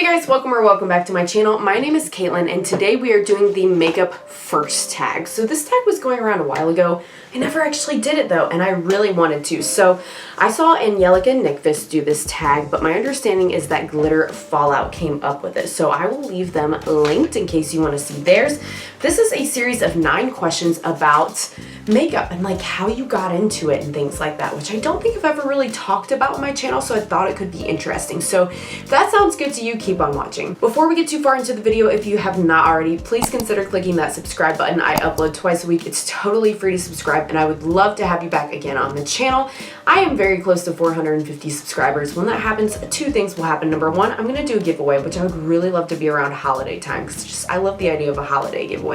Hey guys, welcome back to my channel. My name is Caitlin and today we are doing the makeup first tag. So this tag was going around a while ago. I never actually did it though and I really wanted to. So I saw Angelica and NYX do this tag, but my understanding is that Glitter Fallout came up with it. So I will leave them linked in case you want to see theirs. This is a series of 9 questions about makeup and like how you got into it and things like that, which I don't think I've ever really talked about on my channel, so I thought it could be interesting. So if that sounds good to you, keep on watching. Before we get too far into the video, if you have not already, please consider clicking that subscribe button. I upload twice a week. It's totally free to subscribe and I would love to have you back again on the channel. I am very close to 450 subscribers. When that happens, 2 things will happen. Number 1, I'm going to do a giveaway, which I would really love to be around holiday time because I love the idea of a holiday giveaway.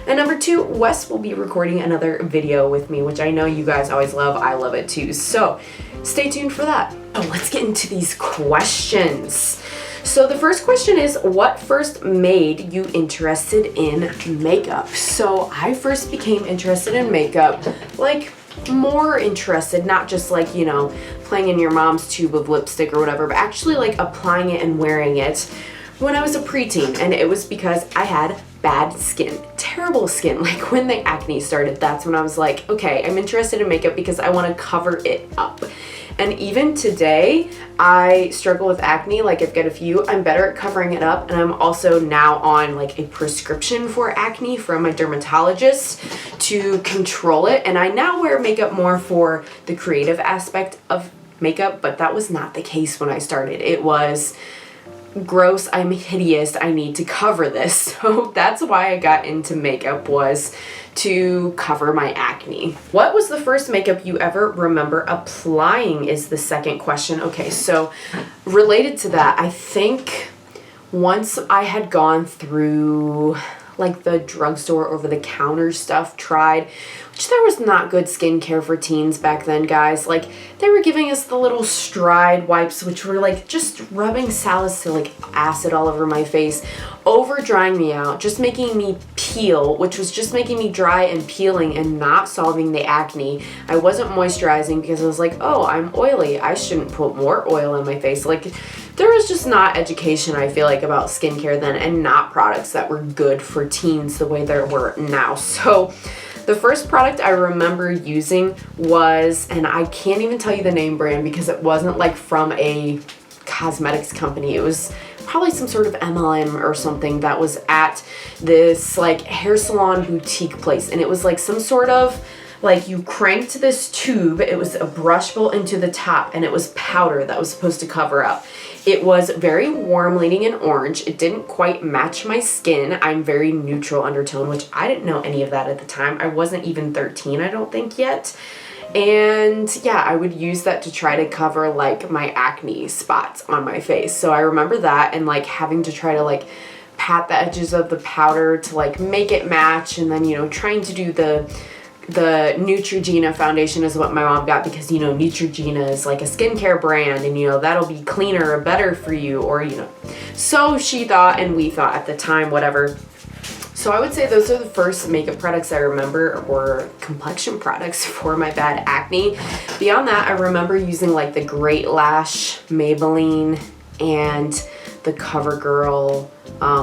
And number 2, Wes will be recording another video with me, which I know you guys always love. I love it too. So stay tuned for that. Oh, let's get into these questions. So the first question is, what first made you interested in makeup? So I first became interested in makeup, like more interested, not just like, you know, playing in your mom's tube of lipstick or whatever, but actually like applying it and wearing it when I was a preteen. And it was because I had bad skin, terrible skin. Like when the acne started, that's when I was like, okay, I'm interested in makeup because I want to cover it up. And even today, I struggle with acne. Like I've got a few, I'm better at covering it up. And I'm also now on like a prescription for acne from my dermatologist to control it. And I now wear makeup more for the creative aspect of makeup, but that was not the case when I started. It was gross, I'm hideous, I need to cover this. So that's why I got into makeup, was to cover my acne. What was the first makeup you ever remember applying is the second question. Okay, so related to that, I think once I had gone through like the drugstore over-the-counter stuff, tried, which there was not good skincare for teens back then, guys. Like they were giving us the little Stride wipes, which were like just rubbing salicylic acid all over my face, over drying me out, just making me peel, which was just making me dry and peeling and not solving the acne. I wasn't moisturizing because I was like, oh, I'm oily, I shouldn't put more oil in my face. Like there was just not education, I feel like, about skincare then, and not products that were good for teens the way there were now. So the first product I remember using was, and I can't even tell you the name brand because it wasn't like from a cosmetics company. It was probably some sort of MLM or something that was at this like hair salon boutique place. And it was like some sort of, like you cranked this tube, it was a brushable into the top, and it was powder that was supposed to cover up. It was very warm, leaning in orange. It didn't quite match my skin. I'm very neutral undertone, which I didn't know any of that at the time. I wasn't even 13, I don't think yet. And yeah, I would use that to try to cover like my acne spots on my face. So I remember that, and like having to try to like pat the edges of the powder to like make it match, and then, you know, trying to do the Neutrogena foundation is what my mom got because, you know, Neutrogena is like a skincare brand and, you know, that'll be cleaner or better for you, or, you know, so she thought and we thought at the time, whatever. So I would say those are the first makeup products I remember, or complexion products for my bad acne. Beyond that, I remember using like the Great Lash, Maybelline, and the CoverGirl,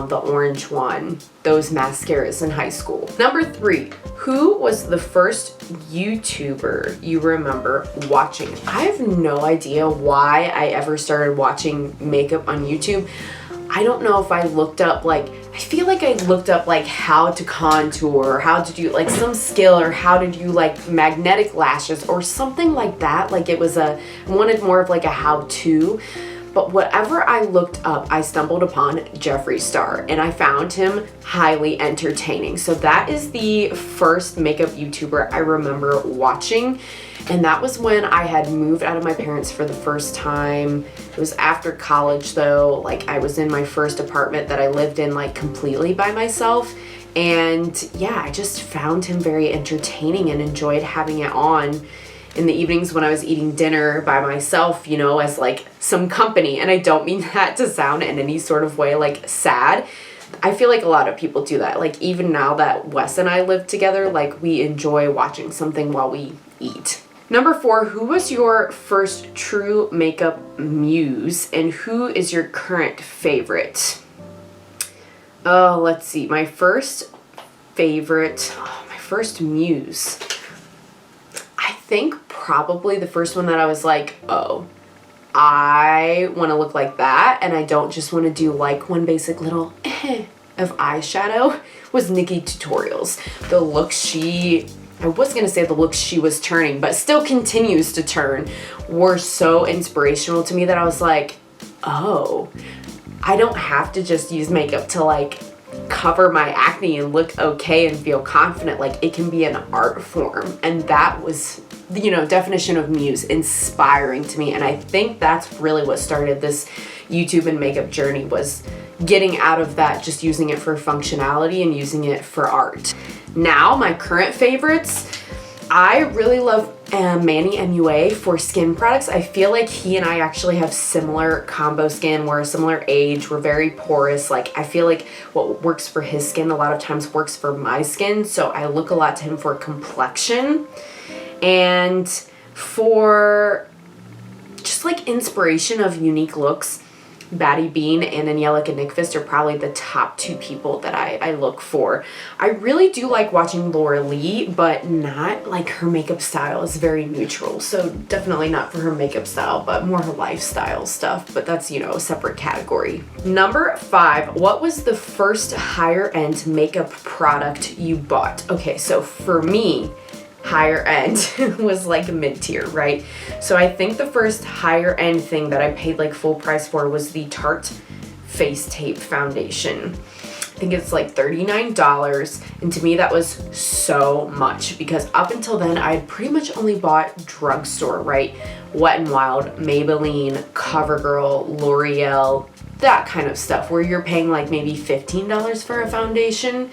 the orange one, those mascaras in high school. Number 3, who was the first YouTuber you remember watching? I have no idea why I ever started watching makeup on YouTube. I don't know if I looked up like, I feel like I looked up like how to contour, or how to do like some skill, or how to do like magnetic lashes or something like that. Like it was I wanted more of like a how-to. But whatever I looked up, I stumbled upon Jeffree Star, and I found him highly entertaining. So that is the first makeup YouTuber I remember watching. And that was when I had moved out of my parents for the first time. It was after college though. Like I was in my first apartment that I lived in like completely by myself. And yeah, I just found him very entertaining and enjoyed having it on in the evenings when I was eating dinner by myself, you know, as like some company. And I don't mean that to sound in any sort of way like sad. I feel like a lot of people do that. Like even now that Wes and I live together, like we enjoy watching something while we eat. Number 4, who was your first true makeup muse and who is your current favorite? Oh, let's see. My first favorite, my first muse. I think probably the first one that I was like, oh, I want to look like that and I don't just want to do like one basic little of eyeshadow was Nikki Tutorials. The look I was going to say the looks she was turning, but still continues to turn, were so inspirational to me that I was like, oh, I don't have to just use makeup to like cover my acne and look okay and feel confident. Like it can be an art form. And that was, you know, definition of muse, inspiring to me. And I think that's really what started this YouTube and makeup journey, was getting out of that, just using it for functionality and using it for art. Now, my current favorites, I really love Manny MUA for skin products. I feel like he and I actually have similar combo skin. We're a similar age. We're very porous. Like I feel like what works for his skin a lot of times works for my skin. So I look a lot to him for complexion and for just like inspiration of unique looks. Batty Bean and Angelica Nickfist are probably the top 2 people that I look for. I really do like watching Laura Lee, but not like her makeup style is very neutral. So definitely not for her makeup style, but more her lifestyle stuff. But that's, you know, a separate category. Number 5, what was the first higher end makeup product you bought? Okay, so for me, higher end was like mid-tier, right? So I think the first higher end thing that I paid like full price for was the Tarte Face Tape Foundation. I think it's like $39, and to me that was so much because up until then I had pretty much only bought drugstore, right? Wet n Wild, Maybelline, CoverGirl, L'Oreal, that kind of stuff where you're paying like maybe $15 for a foundation.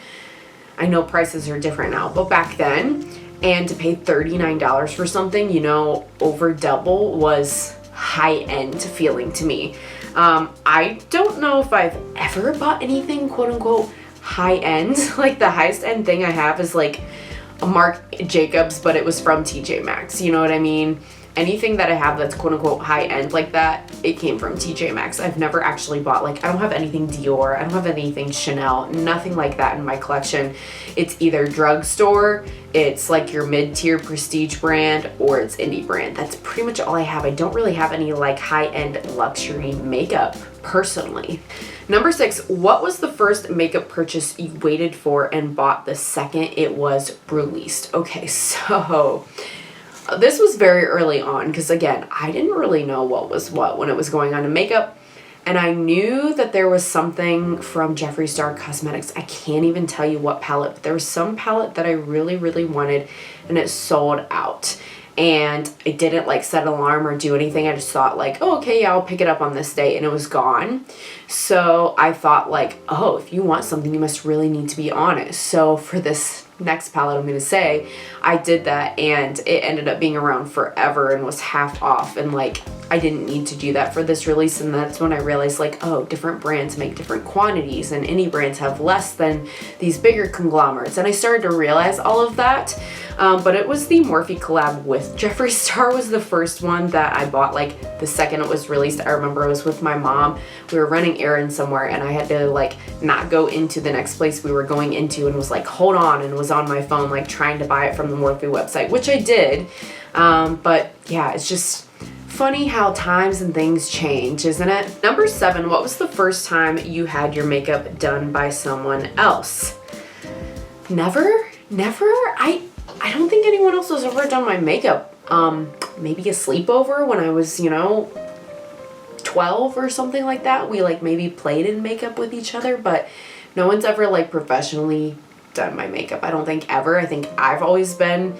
I know prices are different now, but back then, and to pay $39 for something, you know, over double was high-end feeling to me. I don't know if I've ever bought anything quote-unquote high-end. Like the highest end thing I have is like a Marc Jacobs, but it was from TJ Maxx. You know what I mean? Anything that I have that's quote-unquote high-end like that, it came from TJ Maxx. I've never actually bought, like, I don't have anything Dior, I don't have anything Chanel, nothing like that in my collection. It's either drugstore, it's like your mid-tier prestige brand, or it's indie brand. That's pretty much all I have. I don't really have any like high-end luxury makeup personally. Number 6, what was the first makeup purchase you waited for and bought the second it was released? Okay, so this was very early on because, again, I didn't really know what was what when it was going on in makeup. And I knew that there was something from Jeffree Star Cosmetics. I can't even tell you what palette, but there was some palette that I really, really wanted and it sold out. And I didn't like set an alarm or do anything. I just thought like, oh, okay, yeah, I'll pick it up on this day, and it was gone. So I thought like, oh, if you want something, you must really need to be honest. So for this next palette I'm going to say, I did that and it ended up being around forever and was half off, and like I didn't need to do that for this release. And that's when I realized like, oh, different brands make different quantities and indie brands have less than these bigger conglomerates, and I started to realize all of that. But it was the Morphe collab with Jeffree Star was the first one that I bought like the second it was released. I remember I was with my mom, we were running errands somewhere, and I had to like not go into the next place we were going into and was like, hold on, and was on my phone like trying to buy it from the Morphe website, which I did. But yeah, it's just funny how times and things change, isn't it? Number 7, what was the first time you had your makeup done by someone else? Never. I don't think anyone else has ever done my makeup. Maybe a sleepover when I was, 12 or something like that. We like maybe played in makeup with each other, but no one's ever like professionally done my makeup. I don't think ever. I think I've always been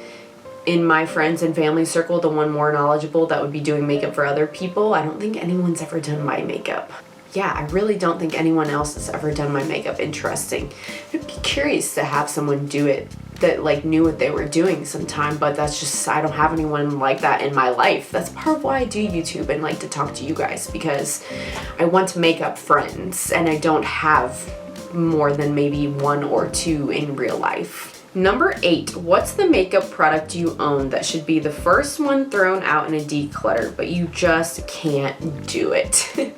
in my friends and family circle the one more knowledgeable that would be doing makeup for other people. I don't think anyone's ever done my makeup. Yeah, I really don't think anyone else has ever done my makeup. Interesting. I'd be curious to have someone do it that like knew what they were doing sometime, but that's just, I don't have anyone like that in my life. That's part of why I do YouTube and like to talk to you guys, because I want makeup friends and I don't have more than maybe 1 or 2 in real life. Number 8, what's the makeup product you own that should be the first one thrown out in a declutter, but you just can't do it?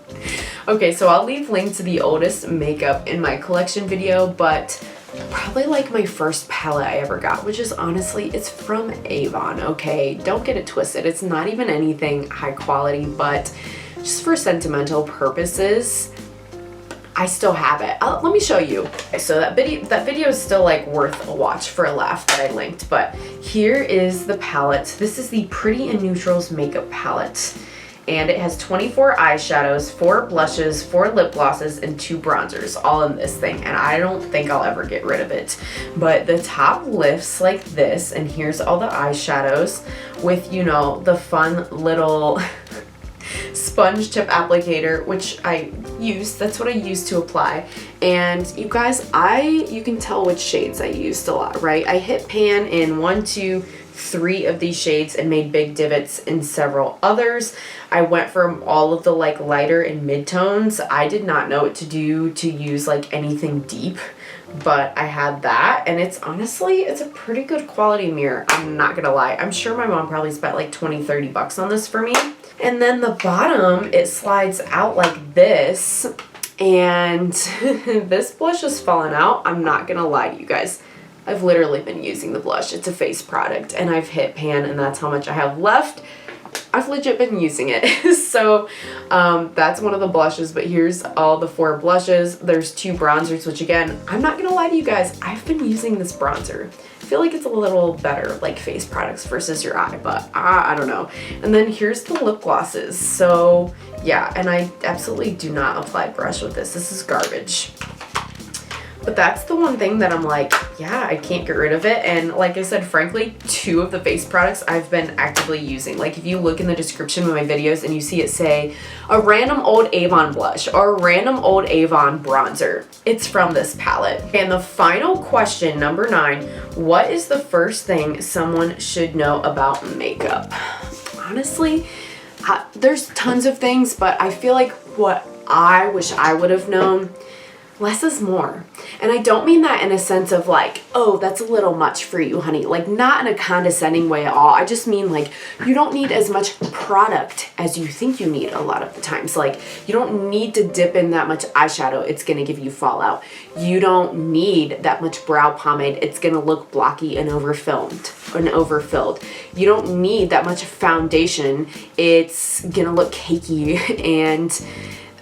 Okay, so I'll leave links to the oldest makeup in my collection video, but probably like my first palette I ever got, which is honestly, it's from Avon, okay? Don't get it twisted. It's not even anything high quality, but just for sentimental purposes, I still have it. Let me show you. Okay, so that video is still like worth a watch for a laugh that I linked, but here is the palette. This is the Pretty in Neutrals makeup palette, and it has 24 eyeshadows, 4 blushes, 4 lip glosses, and 2 bronzers, all in this thing, and I don't think I'll ever get rid of it. But the top lifts like this, and here's all the eyeshadows with, you know, the fun little sponge tip applicator, which I use. That's what I use to apply. And you guys, you can tell which shades I used a lot, right? I hit pan in 1, 2, 3 of these shades and made big divots in several others. I went from all of the like lighter and mid-tones. I did not know what to do to use like anything deep, but I had that, and it's honestly, it's a pretty good quality mirror. I'm not gonna lie. I'm sure my mom probably spent like 20, 30 bucks on this for me. And then the bottom, it slides out like this, and this blush has fallen out. I'm not gonna lie to you guys. I've literally been using the blush. It's a face product, and I've hit pan, and that's how much I have left. I've legit been using it. So that's one of the blushes, but here's all the 4 blushes. There's 2 bronzers, which again, I'm not gonna lie to you guys, I've been using this bronzer. I feel like it's a little better like face products versus your eye, but I don't know. And then here's the lip glosses. So yeah, and I absolutely do not apply brush with this. This is garbage. But that's the one thing that I'm like, yeah, I can't get rid of it. And like I said, frankly, 2 of the face products I've been actively using. Like if you look in the description of my videos and you see it say a random old Avon blush or a random old Avon bronzer, it's from this palette. And the final question, number 9, what is the first thing someone should know about makeup? Honestly, there's tons of things, but I feel like what I wish I would have known, less is more. And I don't mean that in a sense of like, oh, that's a little much for you, honey. Like, not in a condescending way at all. I just mean like, you don't need as much product as you think you need a lot of the times. Like, you don't need to dip in that much eyeshadow. It's going to give you fallout. You don't need that much brow pomade. It's going to look blocky and overfilled. You don't need that much foundation. It's going to look cakey and,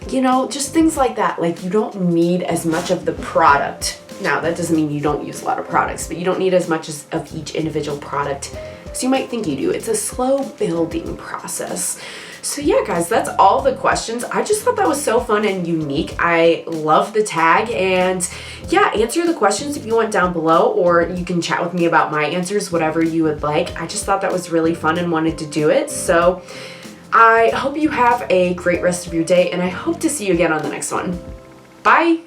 you know, just things like that. Like, you don't need as much of the product. Now, that doesn't mean you don't use a lot of products, but you don't need as much of each individual product as you might think you do. It's a slow building process. So yeah, guys, that's all the questions. I just thought that was so fun and unique. I love the tag, and yeah, answer the questions if you want down below, or you can chat with me about my answers, whatever you would like. I just thought that was really fun and wanted to do it. So I hope you have a great rest of your day, and I hope to see you again on the next one. Bye!